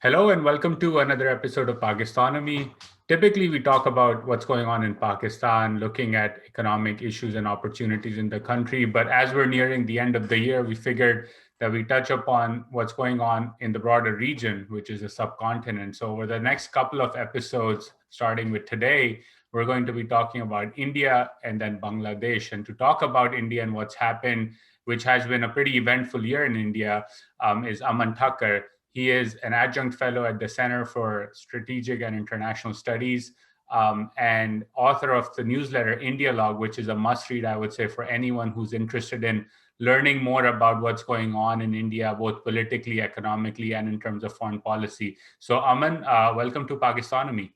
Hello and welcome to another episode of Pakistonomy. Typically, we talk about what's going on in Pakistan, looking at economic issues and opportunities in the country. But as we're nearing the end of the year, we figured that we touch upon what's going on in the broader region, which is the subcontinent. So, over the next couple of episodes, starting with today, we're going to be talking about India and then Bangladesh. And to talk about India and what's happened, which has been a pretty eventful year in India, is Aman Thakker. He is an adjunct fellow at the Center for Strategic and International Studies and author of the newsletter Indialogue, which is a must read, I would say, for anyone who's interested in learning more about what's going on in India, both politically, economically, and in terms of foreign policy. So, Aman, welcome to Pakistonomy.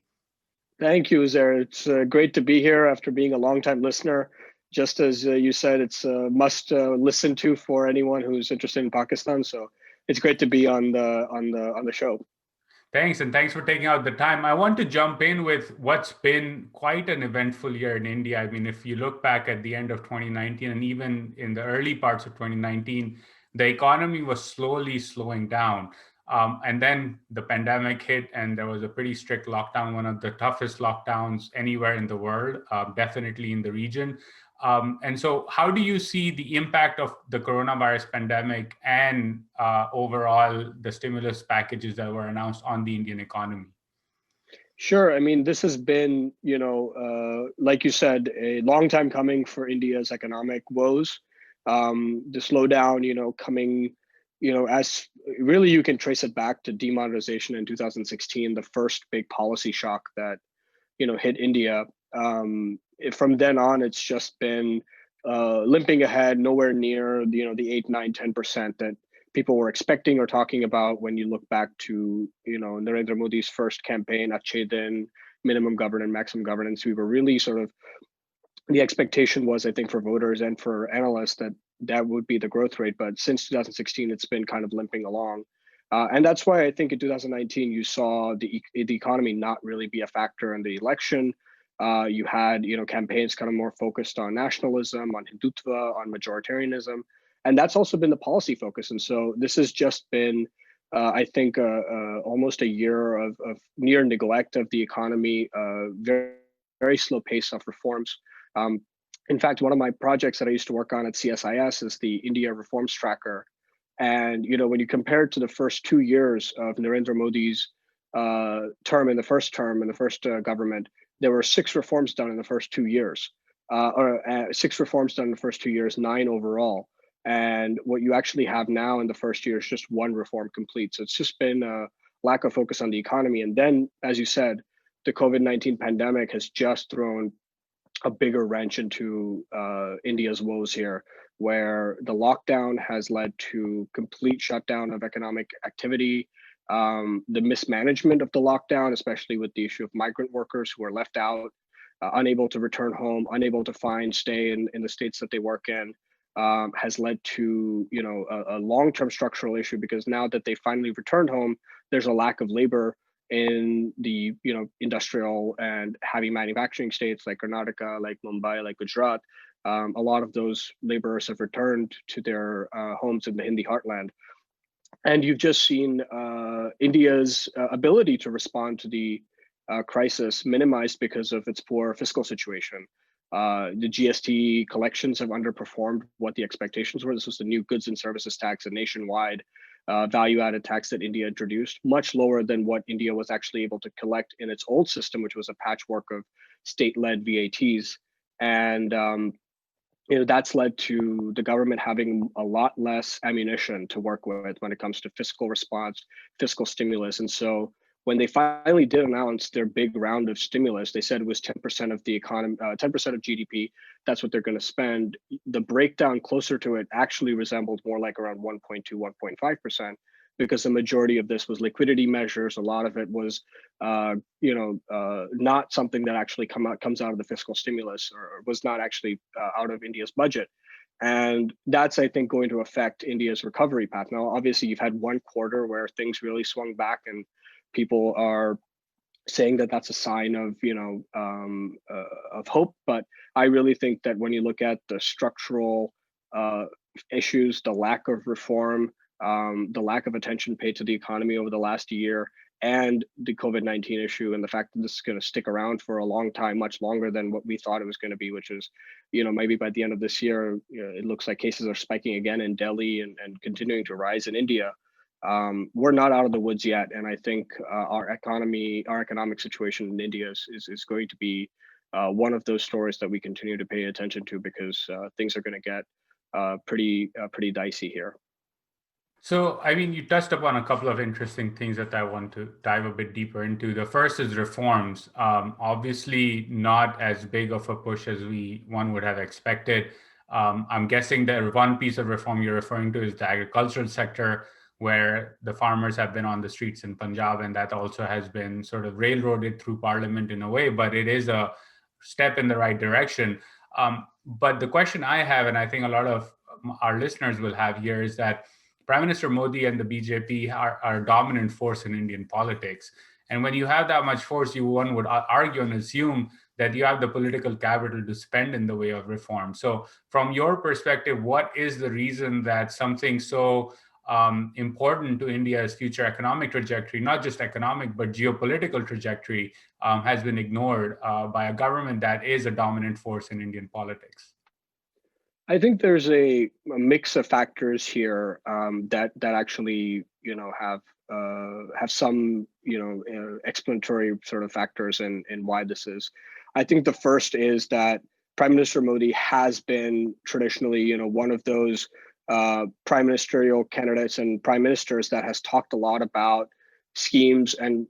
Thank you, Uzair. It's great to be here after being a longtime listener. Just as you said, it's a must listen to for anyone who's interested in Pakistan. So it's great to be on the show. Thanks, and thanks for taking out the time. I want to jump in with what's been quite an eventful year in India. I mean, if you look back at the end of 2019 and even in the early parts of 2019, the economy was slowly slowing down. And then the pandemic hit, and there was a pretty strict lockdown, one of the toughest lockdowns anywhere in the world, definitely in the region. And so, how do you see the impact of the coronavirus pandemic and overall the stimulus packages that were announced on the Indian economy? Sure. I mean, this has been, like you said, a long time coming for India's economic woes. The slowdown, coming, as really you can trace it back to demonetization in 2016, the first big policy shock that hit India. From then on, it's just been limping ahead, nowhere near the 8, 9, 10% that people were expecting or talking about when you look back to Narendra Modi's first campaign, Achhe Din, minimum governance, maximum governance. We were really sort of, the expectation was, I think, for voters and for analysts that that would be the growth rate. But since 2016, it's been kind of limping along. And that's why I think in 2019, you saw the economy not really be a factor in the election. You had campaigns kind of more focused on nationalism, on Hindutva, on majoritarianism, and that's also been the policy focus. And so this has just been, I think, almost a year of near neglect of the economy, very, very slow pace of reforms. Um, in fact, one of my projects that I used to work on at CSIS is the India Reforms Tracker. And when you compare it to the first 2 years of Narendra Modi's term, in the first government, there were 6 reforms done in the first 2 years, or 6 reforms done in the first 2 years, 9 overall. And what you actually have now in the first year is just 1 reform complete. So it's just been a lack of focus on the economy. And then, as you said, the COVID-19 pandemic has just thrown a bigger wrench into India's woes here, where the lockdown has led to complete shutdown of economic activity, the mismanagement of the lockdown, especially with the issue of migrant workers who are left out, unable to return home, unable to find stay in the states that they work in, has led to a long-term structural issue, because now that they finally returned home, there's a lack of labor in the industrial and heavy manufacturing states like Karnataka, like Mumbai, like Gujarat. A lot of those laborers have returned to their homes in the Hindi heartland. And you've just seen India's ability to respond to the crisis minimized because of its poor fiscal situation. The GST collections have underperformed what the expectations were. This was the new goods and services tax, a nationwide value-added tax that India introduced, much lower than what India was actually able to collect in its old system, which was a patchwork of state-led VATs. And that's led to the government having a lot less ammunition to work with when it comes to fiscal response, fiscal stimulus. And so when they finally did announce their big round of stimulus, they said it was 10% of the economy, 10% of GDP. That's what they're going to spend. The breakdown closer to it actually resembled more like around 1.2, 1.5%, because the majority of this was liquidity measures. A lot of it was, not something that actually comes out of the fiscal stimulus, or was not actually out of India's budget. And that's, I think, going to affect India's recovery path. Now, obviously, you've had 1 quarter where things really swung back, and people are saying that that's a sign of of hope. But I really think that when you look at the structural issues, the lack of reform, the lack of attention paid to the economy over the last year, and the COVID-19 issue, and the fact that this is going to stick around for a long time, much longer than what we thought it was going to be, which is, maybe by the end of this year, it looks like cases are spiking again in Delhi and continuing to rise in India. We're not out of the woods yet, and I think our economic situation in India is going to be one of those stories that we continue to pay attention to, because things are going to get pretty dicey here. So, I mean, you touched upon a couple of interesting things that I want to dive a bit deeper into. The first is reforms. Obviously, not as big of a push as one would have expected. I'm guessing that one piece of reform you're referring to is the agricultural sector, where the farmers have been on the streets in Punjab, and that also has been sort of railroaded through parliament in a way, but it is a step in the right direction. But the question I have, and I think a lot of our listeners will have here, is that Prime Minister Modi and the BJP are a dominant force in Indian politics. And when you have that much force, one would argue and assume that you have the political capital to spend in the way of reform. So from your perspective, what is the reason that something so important to India's future economic trajectory, not just economic, but geopolitical trajectory, has been ignored by a government that is a dominant force in Indian politics? I think there's a mix of factors here that actually have some explanatory sort of factors in why this is. I think the first is that Prime Minister Modi has been traditionally one of those prime ministerial candidates and prime ministers that has talked a lot about schemes and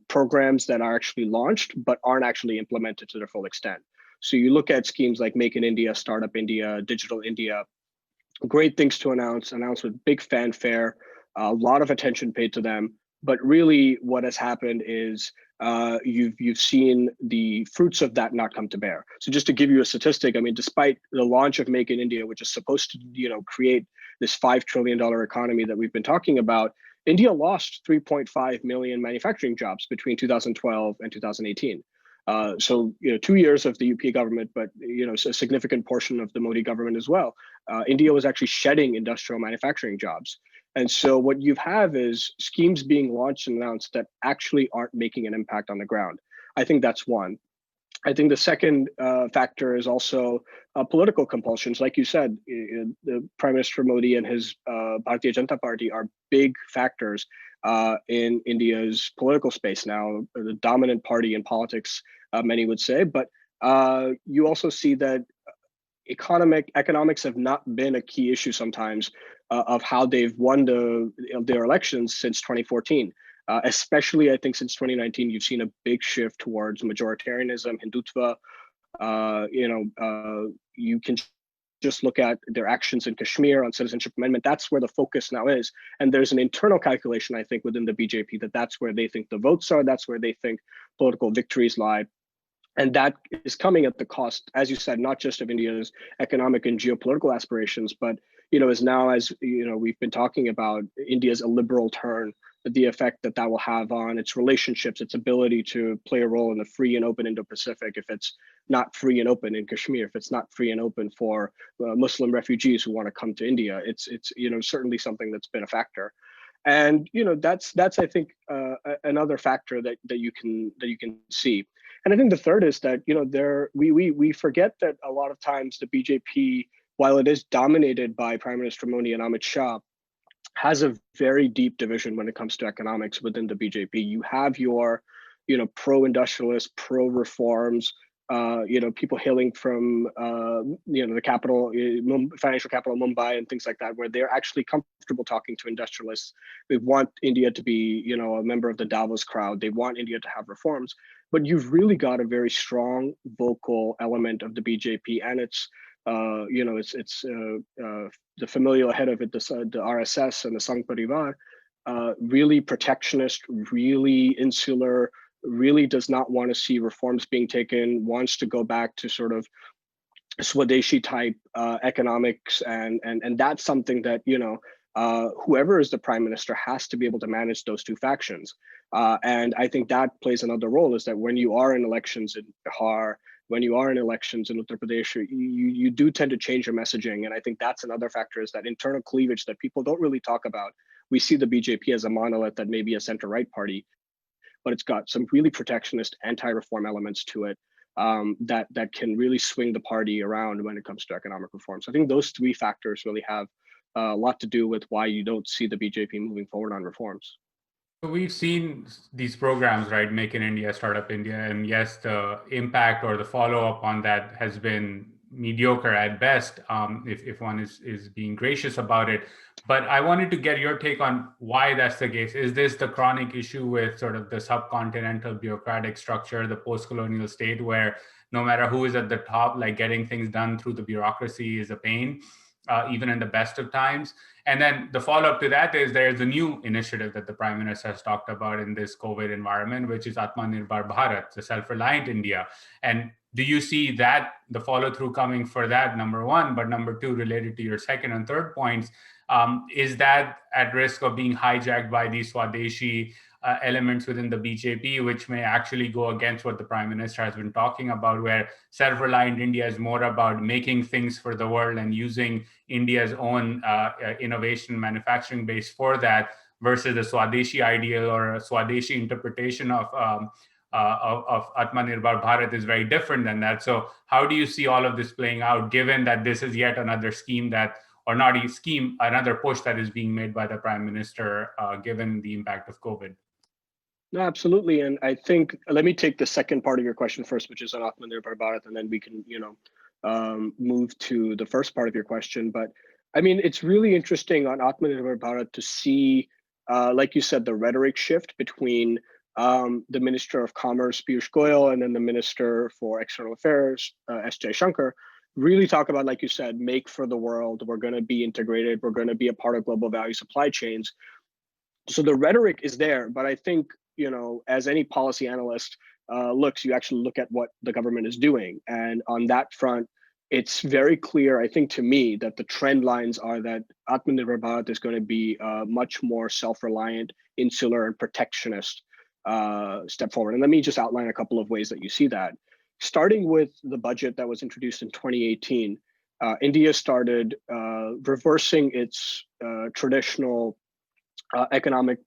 programs that are actually launched but aren't actually implemented to their full extent. So you look at schemes like Make in India, Startup India, Digital India, great things to announce with big fanfare, a lot of attention paid to them. But really what has happened is you've seen the fruits of that not come to bear. So just to give you a statistic, I mean, despite the launch of Make in India, which is supposed to create this $5 trillion economy that we've been talking about, India lost 3.5 million manufacturing jobs between 2012 and 2018. So 2 years of the UP government, but a significant portion of the Modi government as well. India was actually shedding industrial manufacturing jobs. And so what you have is schemes being launched and announced that actually aren't making an impact on the ground. I think that's one. I think the second factor is also political compulsions. Like you said, the Prime Minister Modi and his Bharatiya Janata Party are big factors in India's political space now, the dominant party in politics, many would say. But you also see that economics have not been a key issue sometimes of how they've won their elections since 2014. Especially, I think, since 2019, you've seen a big shift towards majoritarianism, Hindutva. You can just look at their actions in Kashmir on citizenship amendment. That's where the focus now is. And there's an internal calculation, I think, within the BJP that that's where they think the votes are. That's where they think political victories lie. And that is coming at the cost, as you said, not just of India's economic and geopolitical aspirations, but as now, as we've been talking about India's illiberal turn, the effect that will have on its relationships, its ability to play a role in the free and open Indo-Pacific. If it's not free and open in Kashmir, if it's not free and open for Muslim refugees who want to come to India, it's certainly something that's been a factor. And that's I think another factor that you can see. And I think the third is that we forget that a lot of times the BJP, while it is dominated by Prime Minister Modi and Amit Shah, has a very deep division when it comes to economics within the BJP. You have your pro-industrialist, pro-reforms, people hailing from the capital, financial capital Mumbai and things like that, where they're actually comfortable talking to industrialists. They want India to be a member of the Davos crowd. They want India to have reforms. But you've really got a very strong vocal element of the BJP, and it's the familial head of it, the RSS and the Sangh Parivar, really protectionist, really insular, really does not want to see reforms being taken, wants to go back to sort of Swadeshi type economics, and that's something that whoever is the prime minister has to be able to manage those two factions. And I think that plays another role, is that when you are in elections in Bihar, when you are in elections in Uttar Pradesh, you do tend to change your messaging. And I think that's another factor, is that internal cleavage that people don't really talk about. We see the BJP as a monolith that may be a center-right party, but it's got some really protectionist, anti-reform elements to it, that can really swing the party around when it comes to economic reform. So I think those three factors really have a lot to do with why you don't see the BJP moving forward on reforms. So we've seen these programs, right? Make in India, Startup India, and yes, the impact or the follow-up on that has been mediocre at best, if one is being gracious about it. But I wanted to get your take on why that's the case. Is this the chronic issue with sort of the subcontinental bureaucratic structure, the post-colonial state, where no matter who is at the top, like getting things done through the bureaucracy is a pain, even in the best of times? And then the follow-up to that is there's a new initiative that the Prime Minister has talked about in this COVID environment, which is Atmanirbhar Bharat, the Self-Reliant India. And do you see that, the follow-through coming for that, number one, but number two, related to your second and third points, is that at risk of being hijacked by these Swadeshi elements within the BJP, which may actually go against what the Prime Minister has been talking about, where self-reliant India is more about making things for the world and using India's own innovation manufacturing base for that, versus a Swadeshi ideal or a Swadeshi interpretation of Atmanirbhar Bharat is very different than that. So how do you see all of this playing out, given that this is yet another scheme that, or not a scheme, another push that is being made by the Prime Minister, given the impact of COVID? No, absolutely. And I think, let me take the second part of your question first, which is on Atmanirbhar Bharat, and then we can, move to the first part of your question. But I mean, it's really interesting on Atmanirbhar Bharat to see, like you said, the rhetoric shift between the Minister of Commerce, Piyush Goyal, and then the Minister for External Affairs, S. Shankar, really talk about, like you said, make for the world. We're going to be integrated. We're going to be a part of global value supply chains. So the rhetoric is there, but I think, as any policy analyst looks, you actually look at what the government is doing. And on that front, it's very clear, I think, to me, that the trend lines are that Atmanirbhar Bharat is going to be much more self-reliant, insular, and protectionist step forward. And let me just outline a couple of ways that you see that. Starting with the budget that was introduced in 2018, India started reversing its traditional economic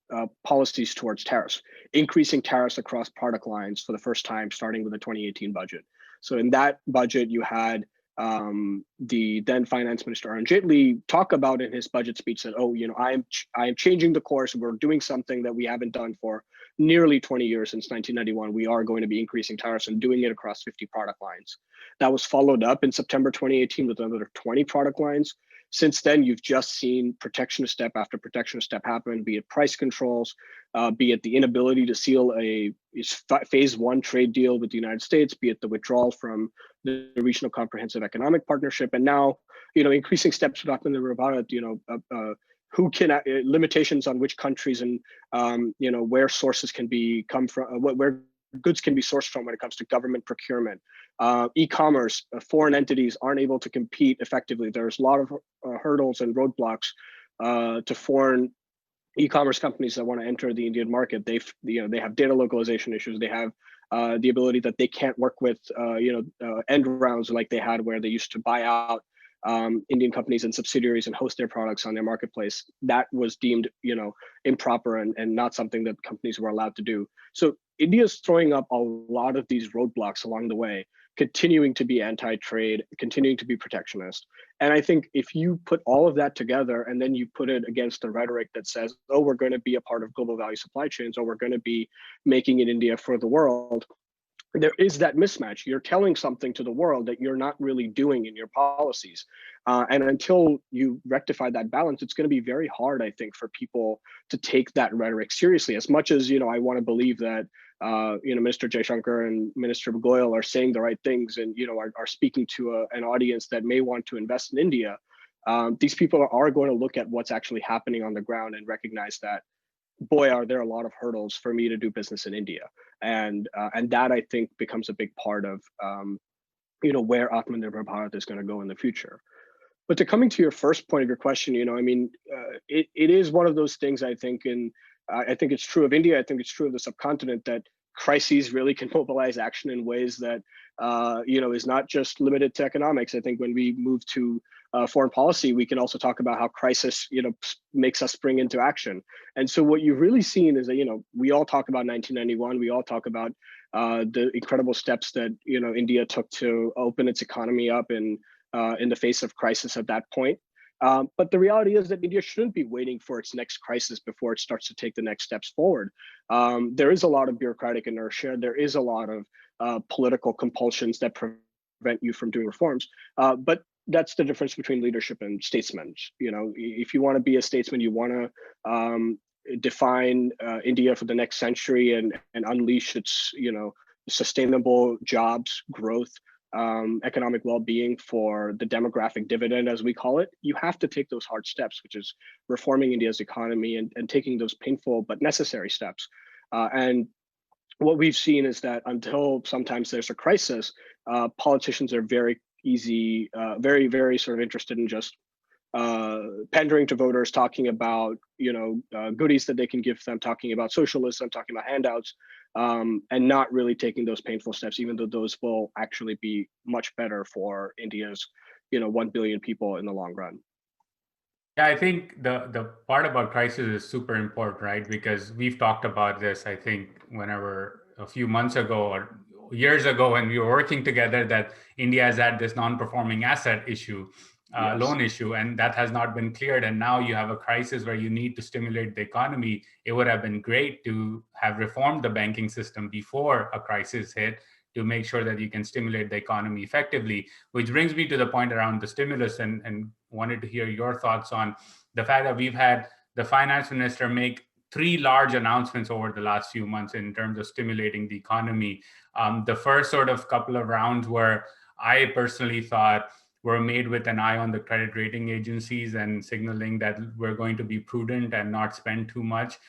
policies towards tariffs, increasing tariffs across product lines for the first time, starting with the 2018 budget. So in that budget, you had the then Finance Minister Arun Jaitley talk about in his budget speech that, I am changing the course. We're doing something that we haven't done for nearly 20 years since 1991. We are going to be increasing tariffs and doing it across 50 product lines. That was followed up in September 2018 with another 20 product lines. Since then, you've just seen protectionist step after protectionist step happen, be it price controls, be it the inability to seal a phase one trade deal with the United States, be it the withdrawal from the Regional Comprehensive Economic Partnership, and now, increasing steps with Atmanirbhar Bharat, who can limitations on which countries and where sources can come from, where goods can be sourced from when it comes to government procurement. E-commerce, foreign entities aren't able to compete effectively. There's a lot of hurdles and roadblocks to foreign e-commerce companies that want to enter the Indian market. They have data localization issues. They have the ability that they can't work with end rounds like they had, where they used to buy out Indian companies and subsidiaries and host their products on their marketplace. That was deemed improper and not something that companies were allowed to do. So India's throwing up a lot of these roadblocks along the way, continuing to be anti-trade, continuing to be protectionist. And I think if you put all of that together and then you put it against the rhetoric that says, oh, we're going to be a part of global value supply chains, or we're going to be making in India for the world, there is that mismatch. You're telling something to the world that you're not really doing in your policies. And until you rectify that balance, it's going to be very hard, I think, for people to take that rhetoric seriously. As much as, I want to believe that, Minister Jaishankar and Minister Goyal are saying the right things and, are speaking to an audience that may want to invest in India. These people are going to look at what's actually happening on the ground and recognize that, boy, are there a lot of hurdles for me to do business in India. And that, I think, becomes a big part of, where Atmanirbhar Bharat is going to go in the future. But to coming to your first point of your question, it is one of those things, I think, I think it's true of India. I think it's true of the subcontinent, that crises really can mobilize action in ways that is not just limited to economics. I think when we move to foreign policy, we can also talk about how crisis makes us spring into action. And so what you've really seen is that we all talk about 1991, we all talk about the incredible steps that India took to open its economy up in the face of crisis at that point. But the reality is that India shouldn't be waiting for its next crisis before it starts to take the next steps forward. There is a lot of bureaucratic inertia. There is a lot of political compulsions that prevent you from doing reforms. But that's the difference between leadership and statesmen. If you want to be a statesman, you want to define India for the next century and unleash its sustainable jobs, growth, economic well-being for the demographic dividend, as we call it. You have to take those hard steps, which is reforming India's economy and taking those painful but necessary steps. And what we've seen is that until sometimes there's a crisis, politicians are very very sort of interested in just pandering to voters, talking about goodies that they can give them, talking about socialism, talking about handouts, and not really taking those painful steps, even though those will actually be much better for India's 1 billion people in the long run. Yeah, I think the part about crisis is super important, right? Because we've talked about this, I think, whenever a few months ago or years ago when we were working together, that India has had this non-performing asset issue, Yes. loan issue, and that has not been cleared. And now you have a crisis where you need to stimulate the economy. It would have been great to have reformed the banking system before a crisis hit to make sure that you can stimulate the economy effectively, which brings me to the point around the stimulus and wanted to hear your thoughts on the fact that we've had the finance minister make 3 large announcements over the last few months in terms of stimulating the economy. The first sort of couple of rounds were, I personally thought, were made with an eye on the credit rating agencies and signaling that we're going to be prudent and not spend too much.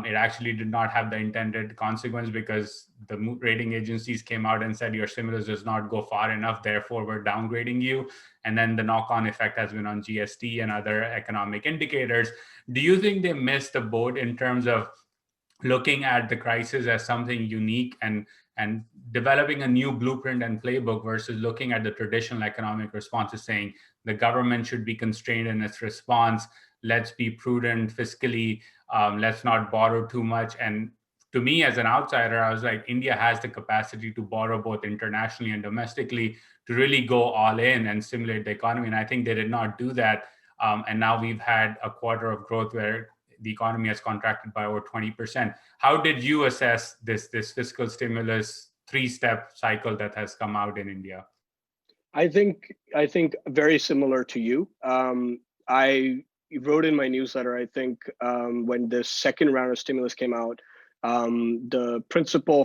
It actually did not have the intended consequence because the rating agencies came out and said your stimulus does not go far enough, therefore we're downgrading you. And then the knock-on effect has been on GST and other economic indicators. Do you think they missed the boat in terms of looking at the crisis as something unique and developing a new blueprint and playbook versus looking at the traditional economic responses, saying the government should be constrained in its response, let's be prudent fiscally, let's not borrow too much? And to me, as an outsider, I was like, India has the capacity to borrow both internationally and domestically to really go all in and stimulate the economy. And I think they did not do that. And now we've had a quarter of growth where the economy has contracted by over 20%. How did you assess this fiscal stimulus 3-step cycle that has come out in India? I think very similar to you. I wrote in my newsletter, I think when the second round of stimulus came out, the principal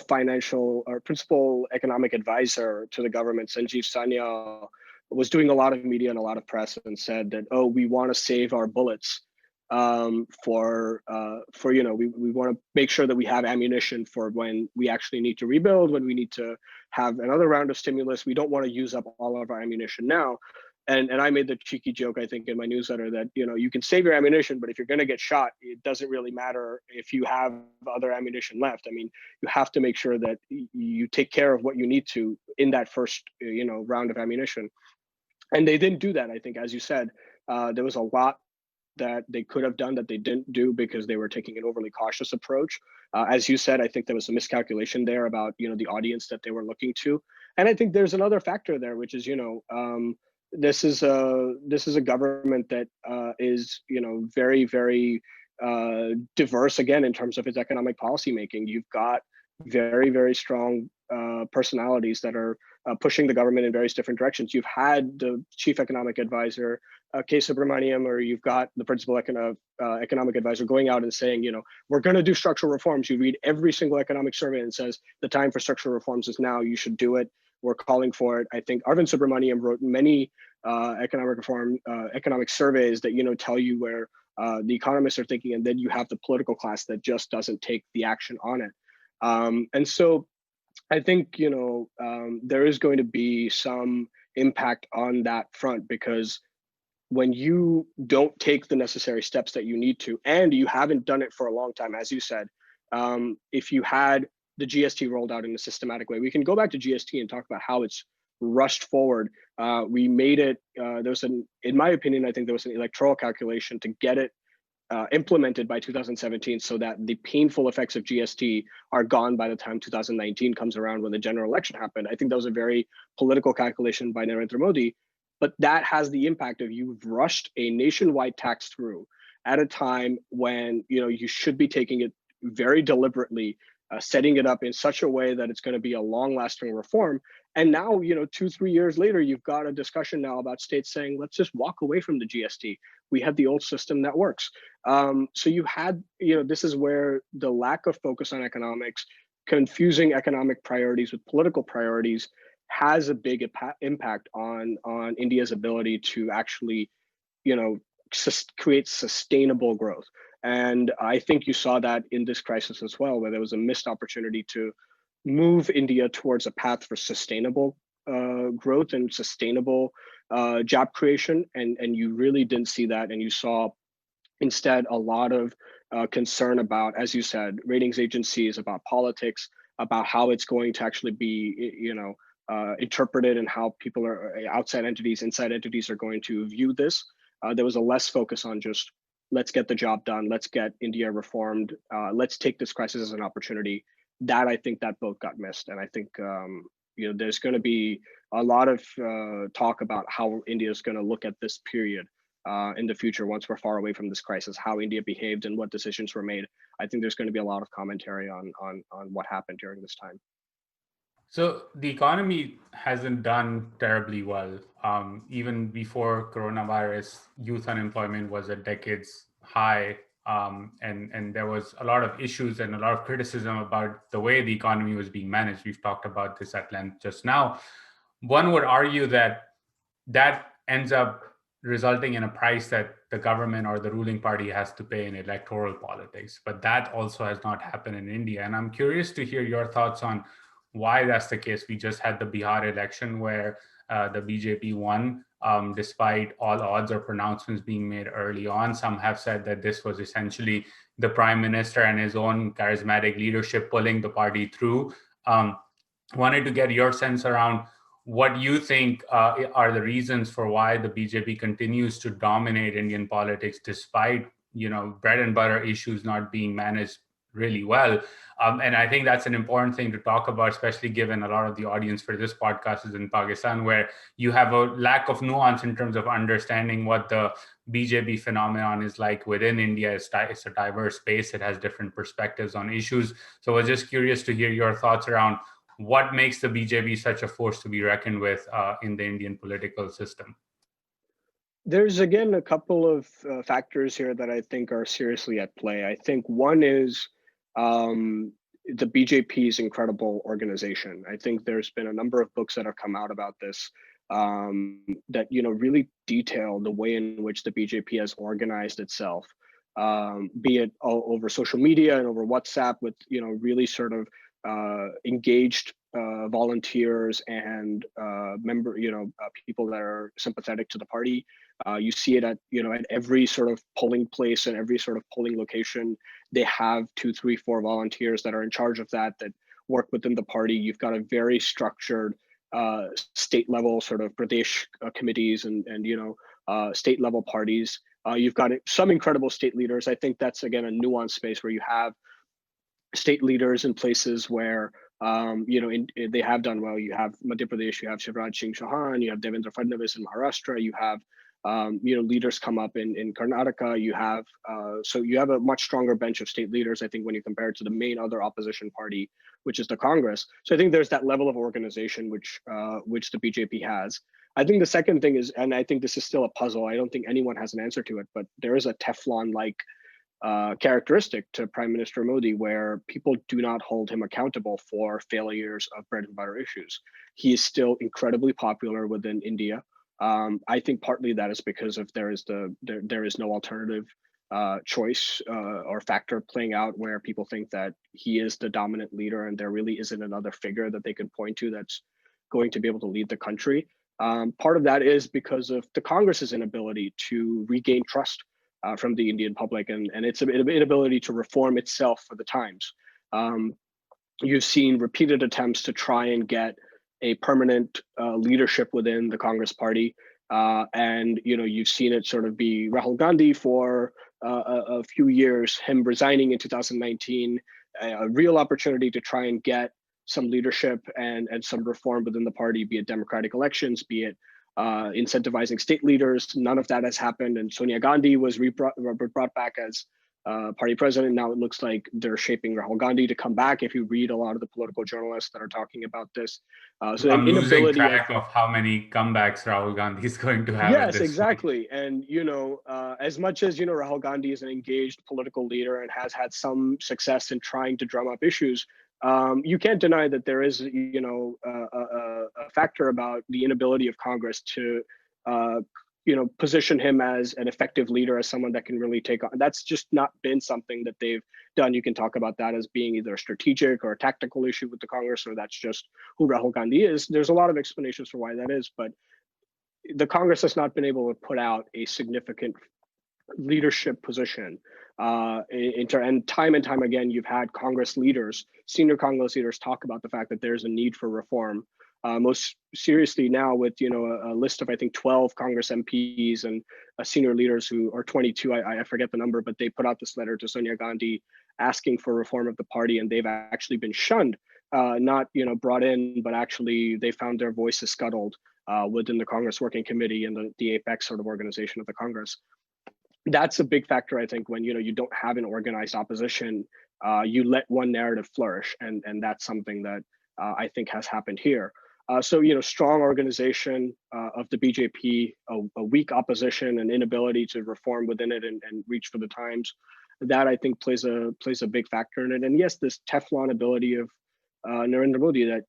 economic advisor to the government, Sanjeev Sanyal, was doing a lot of media and a lot of press and said that, oh, we want to save our bullets we want to make sure that we have ammunition for when we actually need to rebuild, when we need to have another round of stimulus. We don't want to use up all of our ammunition now. And I made the cheeky joke, I think, in my newsletter that you can save your ammunition, but if you're going to get shot, it doesn't really matter if you have other ammunition left. I mean, you have to make sure that you take care of what you need to in that first round of ammunition. And they didn't do that. I think, as you said, there was a lot that they could have done that they didn't do because they were taking an overly cautious approach. As you said, I think there was a miscalculation there about the audience that they were looking to. And I think there's another factor there, which is this is a government that is very, very diverse again in terms of its economic policy making. You've got very, very strong personalities that are pushing the government in various different directions. You've had the chief economic advisor, K. Subramaniam, or you've got the principal economic advisor going out and saying, we're going to do structural reforms. You read every single economic survey and says the time for structural reforms is now. You should do it. We're calling for it. I think Arvind Subramaniam wrote many economic surveys that tell you where the economists are thinking, and then you have the political class that just doesn't take the action on it. And so I think there is going to be some impact on that front, because when you don't take the necessary steps that you need to, and you haven't done it for a long time, as you said, if you had the GST rolled out in a systematic way. We can go back to GST and talk about how it's rushed forward. We made it. In my opinion, I think there was an electoral calculation to get it implemented by 2017, so that the painful effects of GST are gone by the time 2019 comes around, when the general election happened. I think that was a very political calculation by Narendra Modi, but that has the impact of, you've rushed a nationwide tax through at a time when you should be taking it very deliberately, setting it up in such a way that it's going to be a long-lasting reform. And now, 2-3 years later, you've got a discussion now about states saying, let's just walk away from the GST. We have the old system that works. So you had, this is where the lack of focus on economics, confusing economic priorities with political priorities, has a big impact on India's ability to actually, create sustainable growth. And I think you saw that in this crisis as well, where there was a missed opportunity to move India towards a path for sustainable growth and sustainable job creation. And you really didn't see that. And you saw instead a lot of concern about, as you said, ratings agencies, about politics, about how it's going to actually be, interpreted, and how people are, outside entities, inside entities, are going to view this. There was a less focus on just, let's get the job done, let's get India reformed, let's take this crisis as an opportunity. That, I think that both got missed. And I think there's going to be a lot of talk about how India is going to look at this period in the future, once we're far away from this crisis, how India behaved and what decisions were made. I think there's going to be a lot of commentary on what happened during this time. So the economy hasn't done terribly well. Even before coronavirus, youth unemployment was at decades high. And there was a lot of issues and a lot of criticism about the way the economy was being managed. We've talked about this at length just now. One would argue that that ends up resulting in a price that the government or the ruling party has to pay in electoral politics. But that also has not happened in India. And I'm curious to hear your thoughts on why that's the case. We just had the Bihar election where the BJP won, despite all odds or pronouncements being made early on. Some have said that this was essentially the prime minister and his own charismatic leadership pulling the party through. Wanted to get your sense around what you think are the reasons for why the BJP continues to dominate Indian politics, despite bread and butter issues not being managed really well. And I think that's an important thing to talk about, especially given a lot of the audience for this podcast is in Pakistan, where you have a lack of nuance in terms of understanding what the BJP phenomenon is like within India. It's a diverse space. It has different perspectives on issues. So I was just curious to hear your thoughts around what makes the BJP such a force to be reckoned with in the Indian political system. There's, again, a couple of factors here that I think are seriously at play. I think one is the BJP's incredible organization. I think there's been a number of books that have come out about this that really detail the way in which the BJP has organized itself, be it over social media and over WhatsApp, with really sort of engaged volunteers and people that are sympathetic to the party. You see it at at every sort of polling place and every sort of polling location. They have 2, 3, 4 volunteers that are in charge of that work within the party. You've got a very structured state level sort of Pradesh committees and state level parties. You've got some incredible state leaders. I think that's, again, a nuanced space where you have state leaders in places where they have done well. You have Madhya Pradesh, you have Shivraj Singh Chauhan, you have Devendra Fadnavis in Maharashtra, you have leaders come up in Karnataka. You have so you have a much stronger bench of state leaders, I think, when you compare it to the main other opposition party, which is the Congress. So I think there's that level of organization which the BJP has. I think the second thing is, and I think this is still a puzzle, I don't think anyone has an answer to it, but there is a Teflon-like characteristic to Prime Minister Modi, where people do not hold him accountable for failures of bread and butter issues. He is still incredibly popular within India. I think partly that is because of there is no alternative choice or factor playing out, where people think that he is the dominant leader and there really isn't another figure that they can point to that's going to be able to lead the country. Part of that is because of the Congress's inability to regain trust from the Indian public and its inability to reform itself for the times. You've seen repeated attempts to try and get a permanent leadership within the Congress party. And you've seen it sort of be Rahul Gandhi for a few years, him resigning in 2019, a real opportunity to try and get some leadership and some reform within the party, be it democratic elections, be it incentivizing state leaders. None of that has happened. And Sonia Gandhi was brought back as party president. Now it looks like they're shaping Rahul Gandhi to come back. If you read a lot of the political journalists that are talking about this, so an I'm losing inability, I track think. of how many comebacks Rahul Gandhi is going to have at Yes, this point. exactly. And as much as Rahul Gandhi is an engaged political leader and has had some success in trying to drum up issues, you can't deny that there is a factor about the inability of Congress to position him as an effective leader, as someone that can really take on. That's just not been something that they've done. You can talk about that as being either a strategic or a tactical issue with the Congress, or that's just who Rahul Gandhi is. There's a lot of explanations for why that is, but the Congress has not been able to put out a significant leadership position. And time again, you've had Congress leaders, senior Congress leaders, talk about the fact that there's a need for reform. Most seriously now, with a list of I think 12 Congress MPs and senior leaders who are 22. I forget the number, but they put out this letter to Sonia Gandhi asking for reform of the party, and they've actually been shunned, not brought in, but actually they found their voices scuttled within the Congress Working Committee and the apex sort of organization of the Congress. That's a big factor, I think, when you don't have an organized opposition, you let one narrative flourish, and that's something that I think has happened here. So strong organization of the BJP, a weak opposition, and inability to reform within it and reach for the times. That I think plays a big factor in it. And yes, this Teflon ability of Narendra Modi, that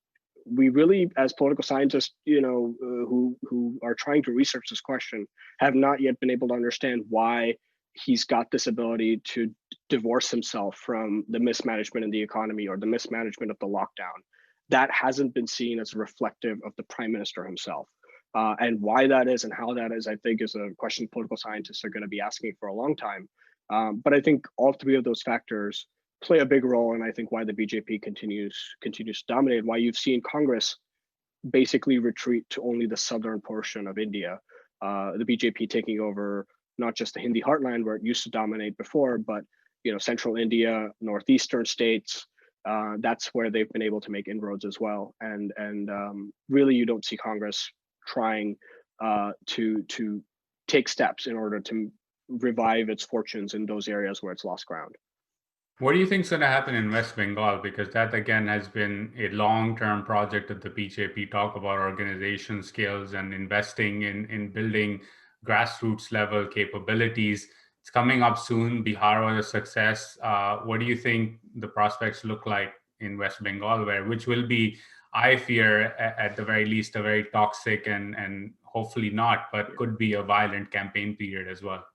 we really, as political scientists, who are trying to research this question, have not yet been able to understand why he's got this ability to divorce himself from the mismanagement in the economy or the mismanagement of the lockdown. That hasn't been seen as reflective of the prime minister himself. And why that is and how that is, I think, is a question political scientists are going to be asking for a long time. But I think all three of those factors play a big role, and I think why the BJP continues to dominate, why you've seen Congress basically retreat to only the southern portion of India, the BJP taking over not just the Hindi heartland where it used to dominate before, but central India, northeastern states. That's where they've been able to make inroads as well, and really you don't see Congress trying to take steps in order to revive its fortunes in those areas where it's lost ground. What do you think is going to happen in West Bengal? Because that again has been a long-term project of the BJP. Talk about organization skills and investing in building grassroots level capabilities. It's coming up soon. Bihar was a success. What do you think the prospects look like in West Bengal, which will be, I fear, at the very least, a very toxic and hopefully not, but could be a violent campaign period as well.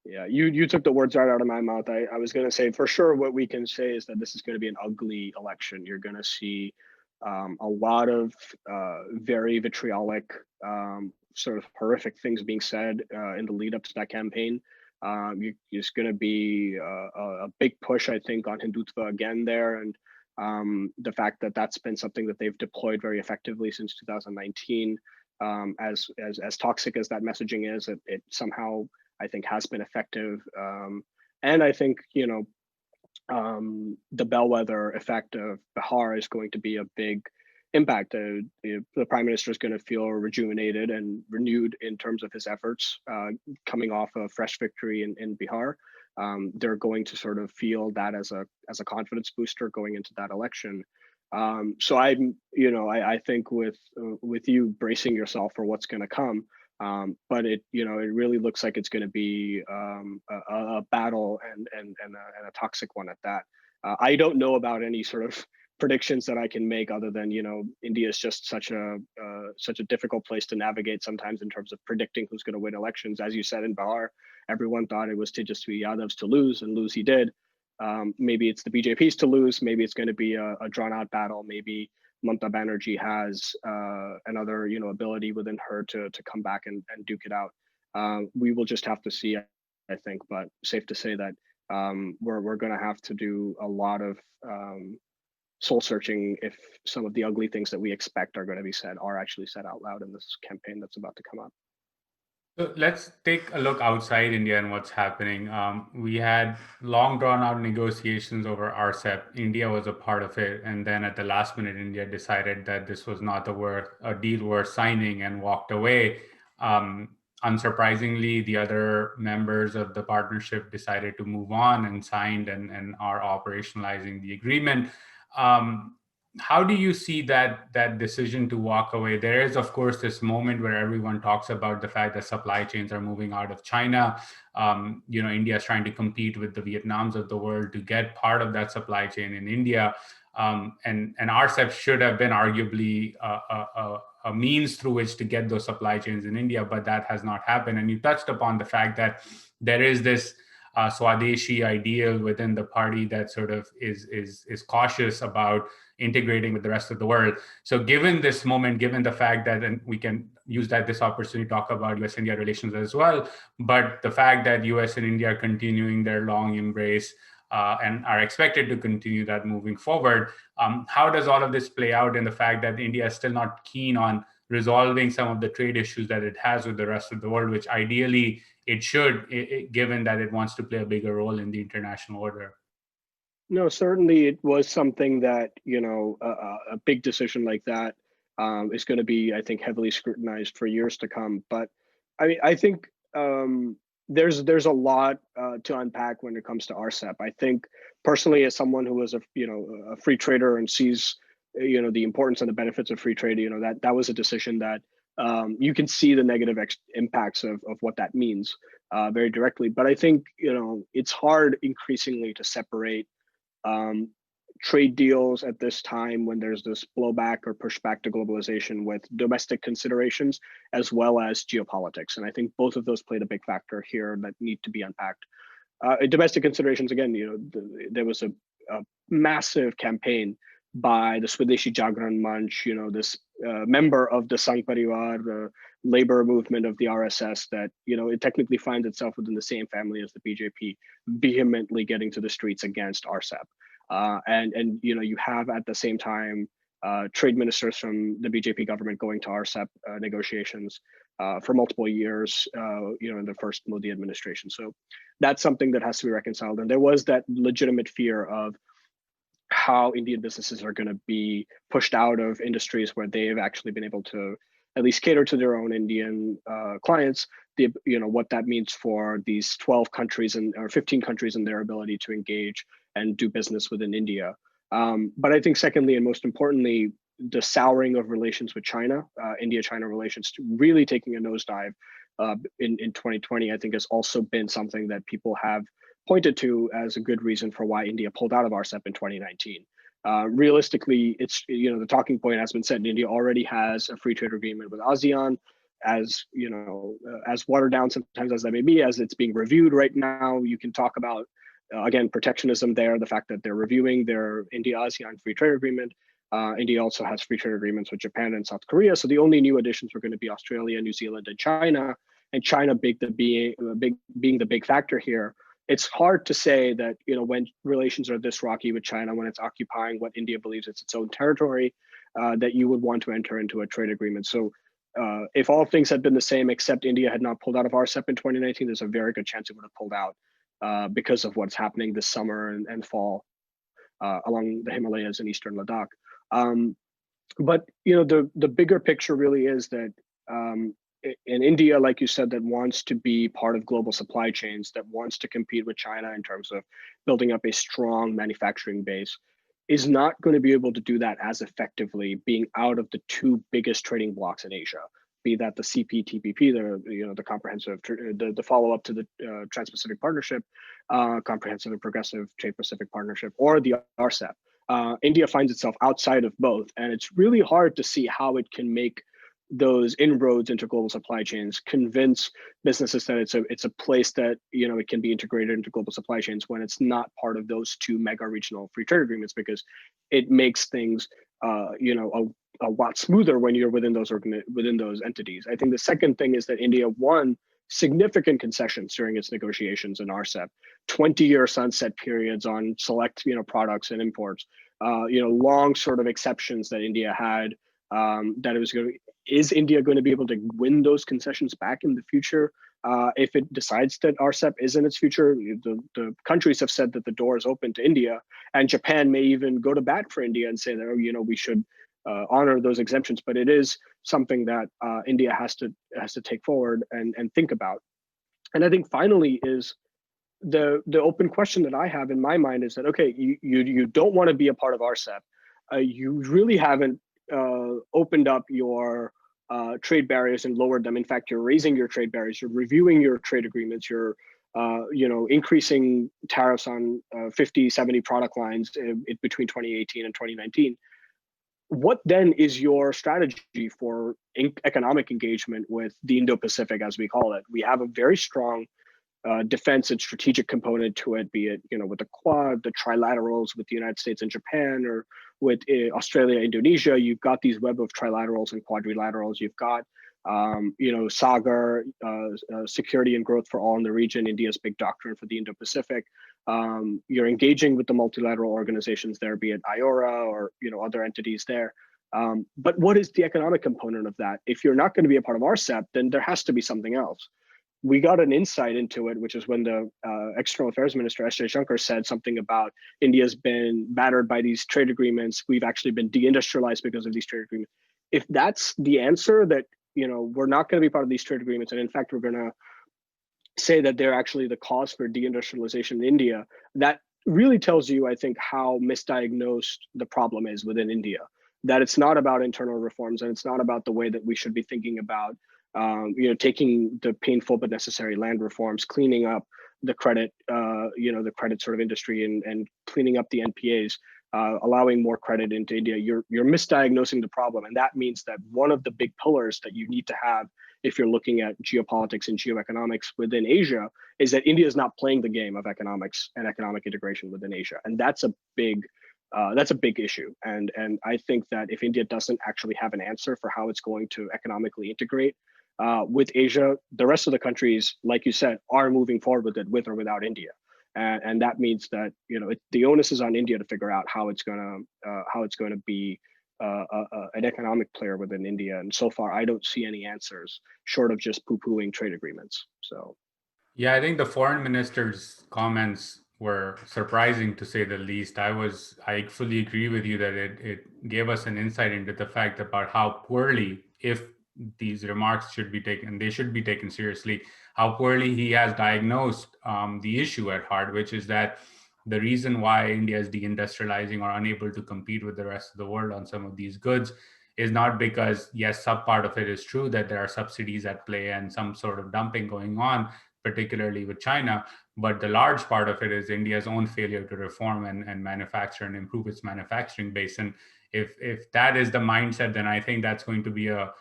Yeah, you took the words right out of my mouth. I was going to say, for sure, what we can say is that this is going to be an ugly election. You're going to see a lot of very vitriolic, sort of horrific things being said in the lead up to that campaign. It's going to be a big push, I think, on Hindutva again there, and the fact that that's been something that they've deployed very effectively since 2019. As toxic as that messaging is, it somehow, I think, has been effective. And I think, the bellwether effect of Bihar is going to be a big impact. The prime minister is going to feel rejuvenated and renewed in terms of his efforts coming off a fresh victory in Bihar. They're going to sort of feel that as a confidence booster going into that election. So I think with you bracing yourself for what's going to come, but it really looks like it's going to be a battle and a toxic one at that. I don't know about any sort of predictions that I can make other than India is just such a difficult place to navigate sometimes in terms of predicting who's going to win elections. As you said, in Bihar, everyone thought it was Tejasvi Yadav's to lose, and lose he did. Maybe it's the BJP's to lose. Maybe it's going to be a drawn out battle. Maybe Mamata Banerjee has another ability within her to come back and duke it out. We will just have to see, I think, but safe to say that we're going to have to do a lot of soul searching if some of the ugly things that we expect are going to be said are actually said out loud in this campaign that's about to come up. So let's take a look outside India and what's happening. We had long drawn out negotiations over RCEP. India was a part of it. And then at the last minute, India decided that this was not a deal worth signing and walked away. Unsurprisingly, the other members of the partnership decided to move on and signed and are operationalizing the agreement. How do you see that decision to walk away? There is, of course, this moment where everyone talks about the fact that supply chains are moving out of China. India is trying to compete with the Vietnams of the world to get part of that supply chain in India. And RCEP should have been arguably a means through which to get those supply chains in India, but that has not happened. And you touched upon the fact that there is this Swadeshi ideal within the party that sort of is cautious about integrating with the rest of the world. So given this moment, given the fact that, and we can use this opportunity to talk about US-India relations as well, but the fact that US and India are continuing their long embrace and are expected to continue that moving forward, how does all of this play out in the fact that India is still not keen on resolving some of the trade issues that it has with the rest of the world, which ideally it should, given that it wants to play a bigger role in the international order? No, certainly it was something that, a big decision like that is going to be, I think, heavily scrutinized for years to come. But I think there's a lot to unpack when it comes to RCEP. I think personally, as someone who was a free trader and sees the importance and the benefits of free trade, that was a decision that you can see the negative impacts of what that means very directly. But I think it's hard increasingly to separate trade deals at this time when there's this blowback or pushback to globalization with domestic considerations as well as geopolitics. And I think both of those played a big factor here that need to be unpacked. Domestic considerations, again, there was a massive campaign by the Swadeshi Jagran Manch, this member of the Sangh Parivar, the labor movement of the RSS, that it technically finds itself within the same family as the BJP, vehemently getting to the streets against RCEP. And you have at the same time trade ministers from the BJP government going to RCEP negotiations for multiple years, in the first Modi administration. So that's something that has to be reconciled. And there was that legitimate fear of how Indian businesses are going to be pushed out of industries where they've actually been able to at least cater to their own Indian clients. What that means for these 12 countries or 15 countries and their ability to engage and do business within India. But I think secondly, and most importantly, the souring of relations with China, India-China relations, really taking a nosedive in 2020, I think has also been something that people have pointed to as a good reason for why India pulled out of RCEP in 2019. Realistically, it's the talking point has been said. India already has a free trade agreement with ASEAN, as as watered down sometimes as that may be, as it's being reviewed right now. You can talk about again protectionism there, the fact that they're reviewing their India-ASEAN free trade agreement. India also has free trade agreements with Japan and South Korea. So the only new additions were going to be Australia, New Zealand, and China. And China being the big factor here. It's hard to say that when relations are this rocky with China, when it's occupying what India believes it's its own territory, that you would want to enter into a trade agreement. So if all things had been the same, except India had not pulled out of RCEP in 2019, there's a very good chance it would have pulled out because of what's happening this summer and fall along the Himalayas and eastern Ladakh. But the bigger picture really is that in India, like you said, that wants to be part of global supply chains, that wants to compete with China in terms of building up a strong manufacturing base, is not going to be able to do that as effectively being out of the two biggest trading blocks in Asia, be that the CPTPP, the comprehensive, the follow-up to the Trans-Pacific Partnership, Comprehensive and Progressive Trade-Pacific Partnership, or the RCEP. India finds itself outside of both, and it's really hard to see how it can make those inroads into global supply chains, convince businesses that it's a place that it can be integrated into global supply chains when it's not part of those two mega regional free trade agreements, because it makes things a lot smoother when you're within those entities. I think the second thing is that India, one, significant concessions during its negotiations in RCEP, 20-year sunset periods on select products and imports, long sort of exceptions that India had. That it was going to, is India going to be able to win those concessions back in the future? If it decides that RCEP is in its future, the countries have said that the door is open to India, and Japan may even go to bat for India and say that we should honor those exemptions. But it is something that India has to take forward and think about. And I think finally is the open question that I have in my mind is that, okay, you don't want to be a part of RCEP. You really haven't opened up your trade barriers and lowered them. In fact, you're raising your trade barriers. You're reviewing your trade agreements. You're increasing tariffs on 50, 70 product lines between 2018 and 2019. What then is your strategy for economic engagement with the Indo-Pacific, as we call it? We have a very strong defense and strategic component to it, be it with the Quad, the trilaterals with the United States and Japan, or with Australia, Indonesia. You've got these web of trilaterals and quadrilaterals. You've got SAGAR, security and growth for all in the region, India's big doctrine for the Indo-Pacific. You're engaging with the multilateral organizations there, be it IORA or other entities there. But what is the economic component of that? If you're not going to be a part of RCEP, then there has to be something else. We got an insight into it, which is when the External Affairs Minister, S. Jaishankar, said something about India's been battered by these trade agreements. We've actually been deindustrialized because of these trade agreements. If that's the answer, that we're not going to be part of these trade agreements, and in fact, we're going to say that they're actually the cause for deindustrialization in India, that really tells you, I think, how misdiagnosed the problem is within India. That it's not about internal reforms, and it's not about the way that we should be thinking about taking the painful but necessary land reforms, cleaning up the credit, the credit sort of industry, and cleaning up the NPAs, allowing more credit into India. You're misdiagnosing the problem, and that means that one of the big pillars that you need to have if you're looking at geopolitics and geoeconomics within Asia is that India is not playing the game of economics and economic integration within Asia, and that's a big issue. And I think that if India doesn't actually have an answer for how it's going to economically integrate with Asia, the rest of the countries, like you said, are moving forward with it, with or without India, and that means that the onus is on India to figure out how it's going to be an economic player within India. And so far, I don't see any answers short of just poo-pooing trade agreements. So, yeah, I think the foreign minister's comments were surprising to say the least. I fully agree with you that it gave us an insight into the fact about how poorly, if these remarks should be taken, they should be taken seriously, how poorly he has diagnosed the issue at heart, which is that the reason why India is deindustrializing or unable to compete with the rest of the world on some of these goods is not because, yes, some part of it is true that there are subsidies at play and some sort of dumping going on, particularly with China, but the large part of it is India's own failure to reform and manufacture and improve its manufacturing base. And if that is the mindset, then I think that's going to be a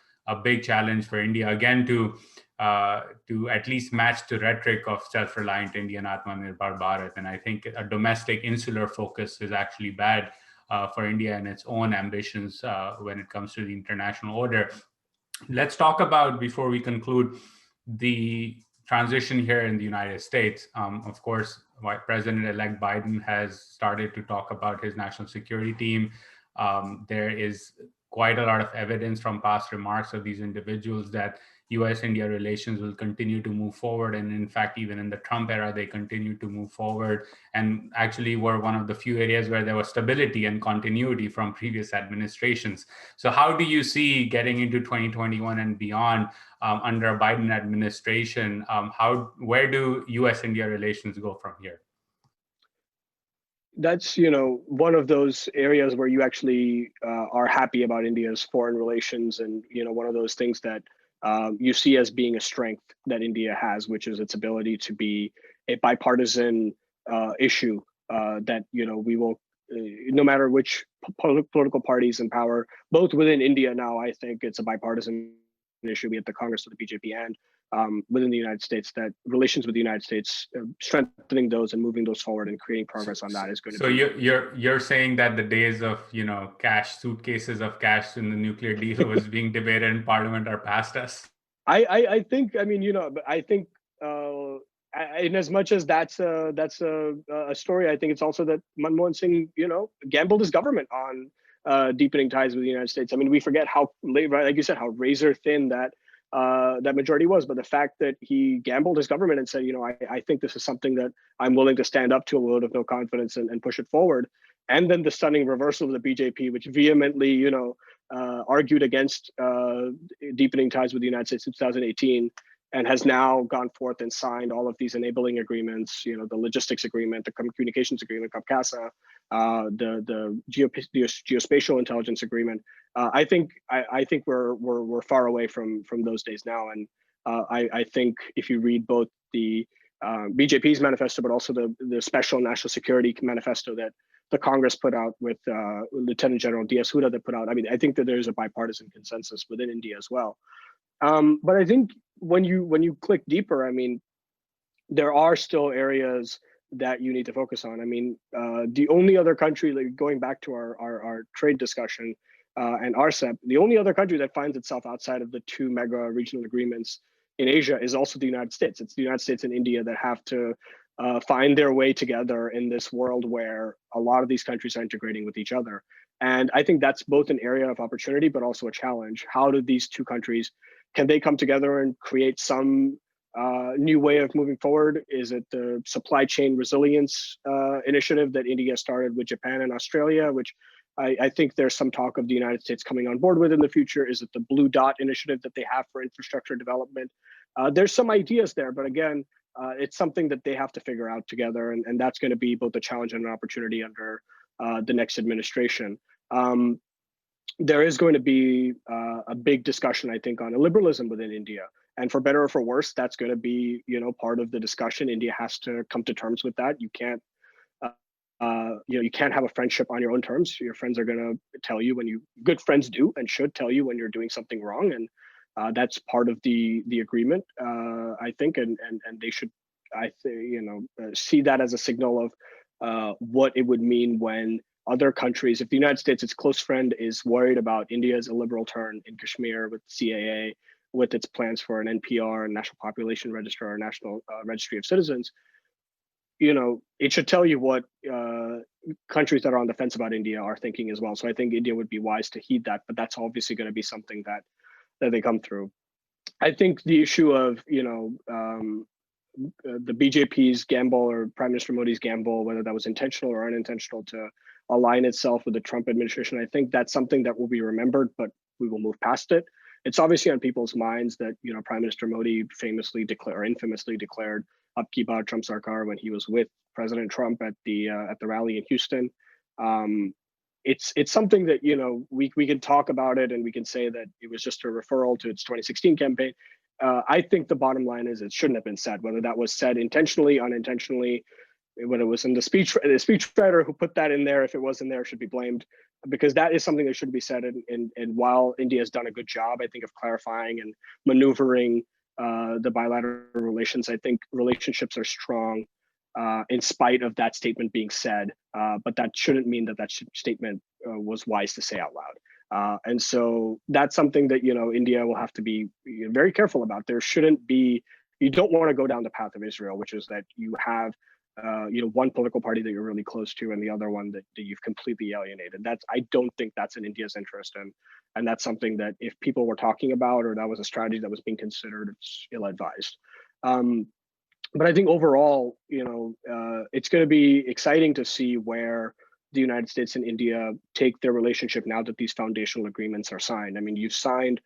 big challenge for India, again, to at least match the rhetoric of self-reliant India and Atmanirbhar Bharat. And I think a domestic insular focus is actually bad for India and its own ambitions when it comes to the international order. Let's talk about, before we conclude, the transition here in the United States. Of course, President-elect Biden has started to talk about his national security team. There is quite a lot of evidence from past remarks of these individuals that US-India relations will continue to move forward. And in fact, even in the Trump era, they continue to move forward and actually were one of the few areas where there was stability and continuity from previous administrations. So how do you see getting into 2021 and beyond under a Biden administration? Where do US-India relations go from here? That's one of those areas where you actually are happy about India's foreign relations, and one of those things that you see as being a strength that India has, which is its ability to be a bipartisan issue that we will, no matter which political parties in power, both within India now, I think it's a bipartisan issue, be it the Congress or the BJP, and within the United States, that relations with the United States, strengthening those and moving those forward and creating progress on that is going to be. So you're saying that the days of suitcases of cash in the nuclear deal was being debated in Parliament are past us? I think, I mean, but I think, in as much as that's a story, I think it's also that Manmohan Singh, gambled his government on deepening ties with the United States. I mean, we forget how, right, like you said, how razor thin that majority was, but the fact that he gambled his government and said, I think this is something that I'm willing to stand up to a vote of no confidence and push it forward. And then the stunning reversal of the BJP, which vehemently, argued against deepening ties with the United States in 2018, and has now gone forth and signed all of these enabling agreements, the logistics agreement, the communications agreement, CAPCASA, the geospatial intelligence agreement. I think we're far away from those days now, and I think if you read both the BJP's manifesto, but also the Special National Security Manifesto that the Congress put out with Lieutenant General D.S. Huda that put out, I mean, I think that there's a bipartisan consensus within India as well. But I think when you click deeper, I mean, there are still areas that you need to focus on. I mean, the only other country, like going back to our trade discussion and RCEP, the only other country that finds itself outside of the two mega regional agreements in Asia is also the United States. It's the United States and India that have to find their way together in this world where a lot of these countries are integrating with each other. And I think that's both an area of opportunity, but also a challenge. How do these two countries, can they come together and create some new way of moving forward? Is it the supply chain resilience initiative that India started with Japan and Australia, which I think there's some talk of the United States coming on board with in the future? Is it the Blue Dot initiative that they have for infrastructure development? There's some ideas there, but again, it's something that they have to figure out together, and that's going to be both a challenge and an opportunity under the next administration. There is going to be a big discussion, I think, on illiberalism within India. And for better or for worse, that's going to be, part of the discussion. India has to come to terms with that. You can't, you can't have a friendship on your own terms. Your friends are going to tell you good friends do and should tell you when you're doing something wrong. And that's part of the agreement, I think, and they should, see that as a signal of what it would mean when other countries, if the United States, its close friend, is worried about India's illiberal turn in Kashmir with CAA, with its plans for an NPR, National Population Register, or National Registry of Citizens, it should tell you what countries that are on the fence about India are thinking as well. So I think India would be wise to heed that, but that's obviously going to be something that they come through. I think the issue of, the BJP's gamble or Prime Minister Modi's gamble, whether that was intentional or unintentional, to align itself with the Trump administration, I think that's something that will be remembered, but we will move past it. It's obviously on people's minds that, Prime Minister Modi infamously declared "Ab ki baar Trump Sarkar" when he was with President Trump at the rally in Houston. It's something that, we can talk about it and we can say that it was just a referral to its 2016 campaign. I think the bottom line is it shouldn't have been said, whether that was said intentionally, unintentionally, whether it was in the speechwriter who put that in there, if it was in there, should be blamed, because that is something that should be said. And while India has done a good job, I think, of clarifying and maneuvering the bilateral relations, I think relationships are strong in spite of that statement being said. But that shouldn't mean that statement was wise to say out loud. And so that's something that, India will have to be very careful about. There shouldn't be, you don't want to go down the path of Israel, which is that you have one political party that you're really close to and the other one that you've completely alienated. I don't think that's in India's interest. And that's something that if people were talking about, or that was a strategy that was being considered, it's ill-advised. But I think overall, it's going to be exciting to see where the United States and India take their relationship now that these foundational agreements are signed. I mean, you've signed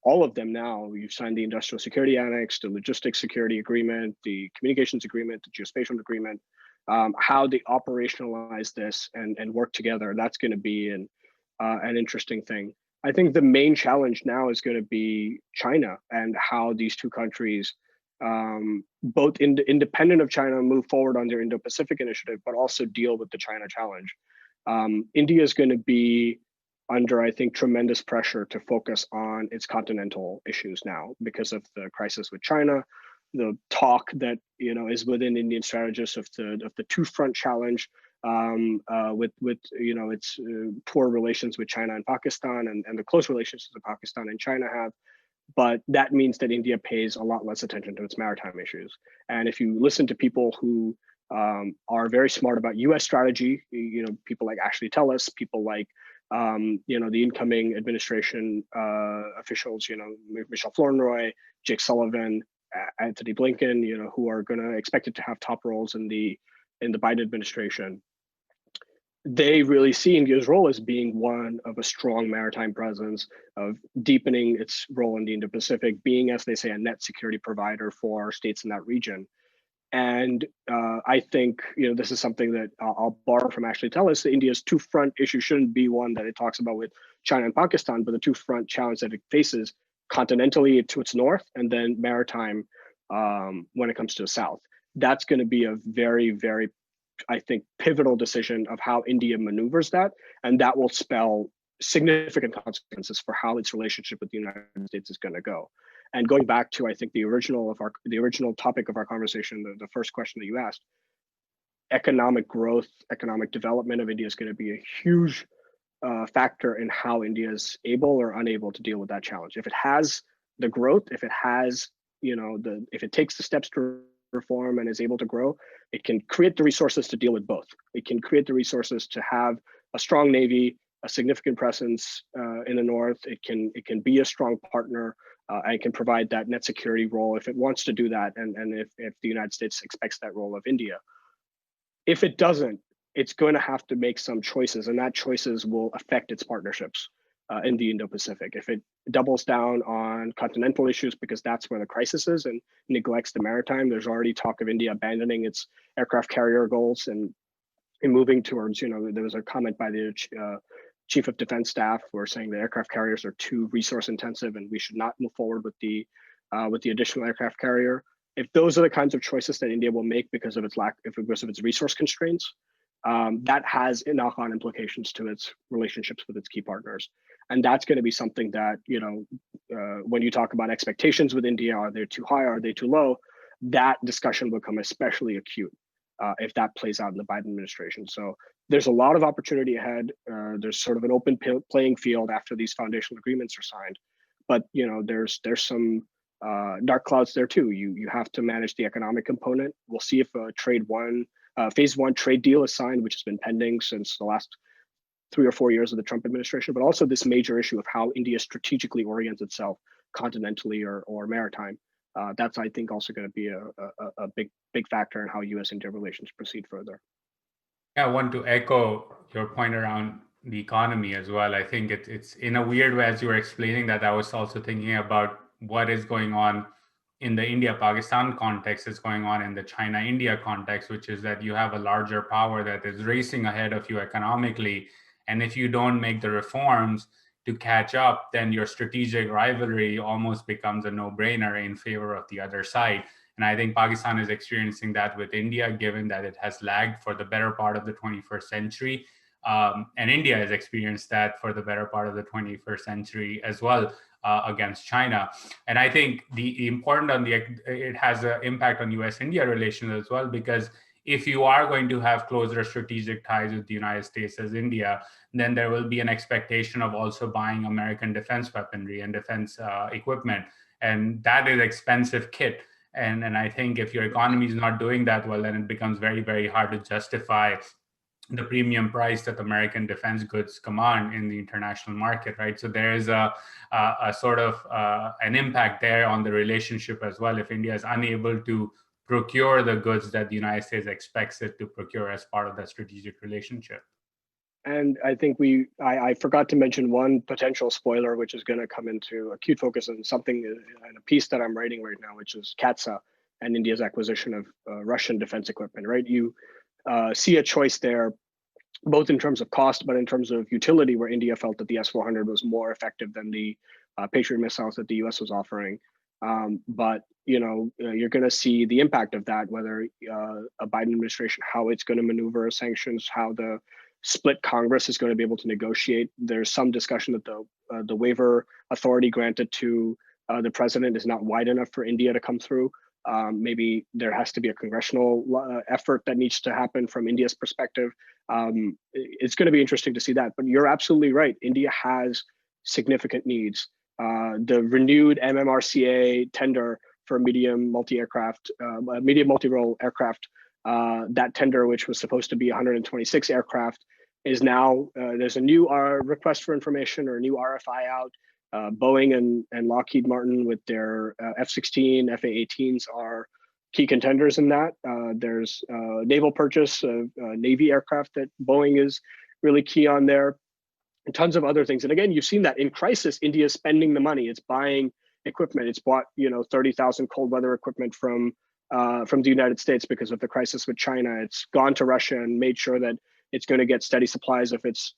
all of them now. You've signed the Industrial Security Annex, the Logistics Security Agreement, the Communications Agreement, the Geospatial Agreement. How they operationalize this and work together, that's going to be an interesting thing. I think the main challenge now is going to be China and how these two countries, both independent of China, move forward on their Indo-Pacific initiative, but also deal with the China challenge. India is going to be under, I think, tremendous pressure to focus on its continental issues now because of the crisis with China, the talk that is within Indian strategists of the two-front challenge, with its poor relations with China and Pakistan, and the close relations that Pakistan and China have. but that means that India pays a lot less attention to its maritime issues. And if you listen to people who are very smart about U.S. strategy, people like Ashley Tellis, people like the incoming administration officials, Michelle Flournoy, Jake Sullivan, Anthony Blinken, who are going to expected to have top roles in the Biden administration. They really see India's role as being one of a strong maritime presence, of deepening its role in the Indo-Pacific, being, as they say, a net security provider for states in that region. And I think this is something that I'll borrow from Ashley Tellis. India's two-front issue shouldn't be one that it talks about with China and Pakistan, but the two-front challenge that it faces continentally to its north, and then maritime when it comes to the south. That's going to be a very, very, I think, pivotal decision of how India maneuvers that, and that will spell significant consequences for how its relationship with the United States is going to go. And going back to, I think, the original topic of our conversation, the first question that you asked, economic growth, economic development of India is going to be a huge factor in how India is able or unable to deal with that challenge. If it has the growth, if it has, if it takes the steps to reform and is able to grow, it can create the resources to deal with both. It can create the resources to have a strong navy, a significant presence in the north. It can be a strong partner. And can provide that net security role if it wants to do that, and if the United States expects that role of India. If it doesn't, it's going to have to make some choices, and that choices will affect its partnerships in the Indo-Pacific. If it doubles down on continental issues because that's where the crisis is and neglects the maritime, there's already talk of India abandoning its aircraft carrier goals and moving towards, there was a comment by the Chief of Defense Staff were saying the aircraft carriers are too resource intensive and we should not move forward with the additional aircraft carrier. If those are the kinds of choices that India will make because of its resource constraints, that has knock-on implications to its relationships with its key partners. And that's going to be something that, when you talk about expectations with India, are they too high, are they too low? That discussion will become especially acute if that plays out in the Biden administration. So there's a lot of opportunity ahead. There's sort of an open playing field after these foundational agreements are signed, but there's some dark clouds there too. You have to manage the economic component. We'll see if phase one trade deal is signed, which has been pending since the last 3 or 4 years of the Trump administration, but also this major issue of how India strategically orients itself continentally or maritime. That's, I think, also going to be a big factor in how U.S.-India relations proceed further. Yeah, I want to echo your point around the economy as well. I think it's in a weird way, as you were explaining that, I was also thinking about what is going on in the India-Pakistan context is going on in the China-India context, which is that you have a larger power that is racing ahead of you economically. And if you don't make the reforms to catch up, then your strategic rivalry almost becomes a no-brainer in favor of the other side. And I think Pakistan is experiencing that with India, given that it has lagged for the better part of the 21st century. And India has experienced that for the better part of the 21st century as well against China. And I think the important it has an impact on US-India relations as well, because if you are going to have closer strategic ties with the United States as India, then there will be an expectation of also buying American defense weaponry and defense equipment. And that is expensive kit. And I think if your economy is not doing that well, then it becomes very, very hard to justify the premium price that American defense goods command in the international market, right? So there is a sort of an impact there on the relationship as well. If India is unable to procure the goods that the United States expects it to procure as part of that strategic relationship. And I think I forgot to mention one potential spoiler, which is going to come into acute focus on something in a piece that I'm writing right now, which is CATSA and India's acquisition of Russian defense equipment, right? You see a choice there, both in terms of cost, but in terms of utility, where India felt that the S-400 was more effective than the Patriot missiles that the US was offering. But you're going to see the impact of that, whether a Biden administration, how it's going to maneuver sanctions, how the split Congress is going to be able to negotiate. There's some discussion that the waiver authority granted to the president is not wide enough for India to come through. Maybe there has to be a congressional effort that needs to happen from India's perspective. It's going to be interesting to see that. But you're absolutely right. India has significant needs. The renewed MMRCA tender for medium multi-role aircraft, that tender, which was supposed to be 126 aircraft, is now, there's a new request for information or a new RFI out. Boeing and Lockheed Martin with their F-16, FA-18s are key contenders in that. There's naval purchase of Navy aircraft that Boeing is really key on there, and tons of other things. And again, you've seen that in crisis, India is spending the money. It's buying equipment. It's bought 30,000 cold weather equipment from the United States because of the crisis with China. It's gone to Russia and made sure that it's going to get steady supplies of its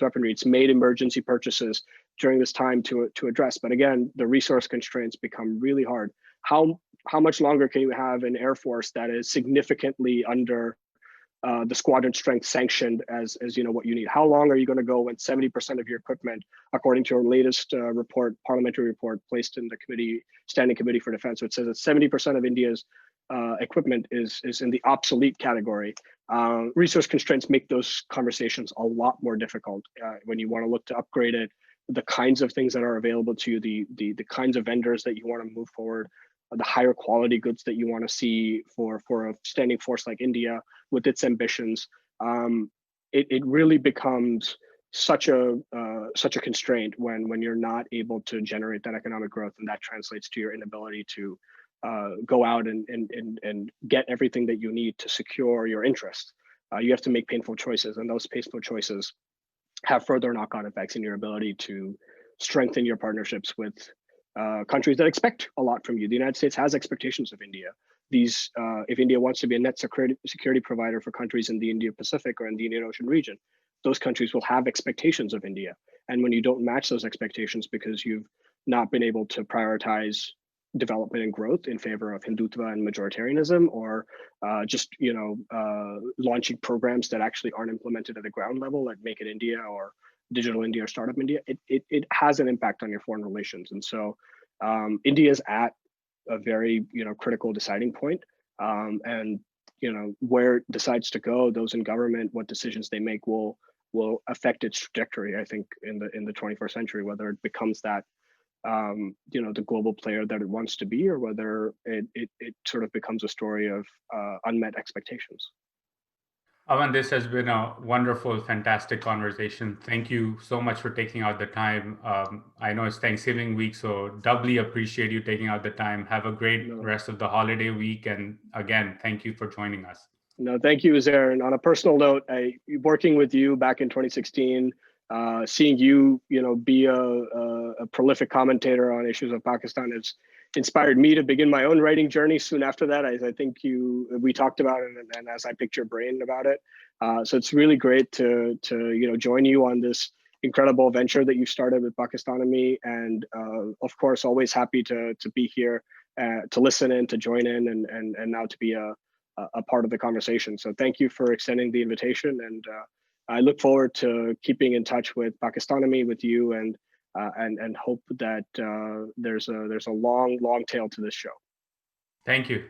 weaponry. It's made emergency purchases during this time to address. But again, the resource constraints become really hard. How much longer can you have an Air Force that is significantly under the squadron strength sanctioned as what you need? How long are you going to go when 70% of your equipment, according to our latest parliamentary report placed in the standing committee for defense, which says that 70% of India's equipment is in the obsolete category? Resource constraints make those conversations a lot more difficult when you want to look to upgrade it, the kinds of things that are available to you, the kinds of vendors that you want to move forward, the higher quality goods that you want to see for a standing force like India with its ambitions. It really becomes such a constraint when you're not able to generate that economic growth, and that translates to your inability to go out and get everything that you need to secure your interests. You have to make painful choices, and those painful choices have further knock-on effects in your ability to strengthen your partnerships with countries that expect a lot from you. The United States has expectations of India. If India wants to be a net security provider for countries in the Indo-Pacific or in the Indian Ocean region, those countries will have expectations of India. And when you don't match those expectations because you've not been able to prioritize development and growth in favor of Hindutva and majoritarianism, or just launching programs that actually aren't implemented at the ground level, like Make in India or Digital India or Startup India, it has an impact on your foreign relations. And so India is at a very critical deciding point, and where it decides to go, those in government, what decisions they make will affect its trajectory, I think, in the 21st century, whether it becomes that the global player that it wants to be, or whether it sort of becomes a story of unmet expectations. Aman, this has been a wonderful, fantastic conversation. Thank you so much for taking out the time. I know it's Thanksgiving week, so doubly appreciate you taking out the time. Have a great rest of the holiday week. And again, thank you for joining us. No, thank you, Uzair. And on a personal note, working with you back in 2016, seeing you, be a prolific commentator on issues of Pakistan has inspired me to begin my own writing journey soon after that. I think we talked about it, and as I picked your brain about it. So it's really great to join you on this incredible venture that you started with Pakistanomy, and of course, always happy to be here to listen in, to join in, and now to be a part of the conversation. So thank you for extending the invitation, and I look forward to keeping in touch with Pakistanomy, with you, and hope that there's a long tail to this show. Thank you.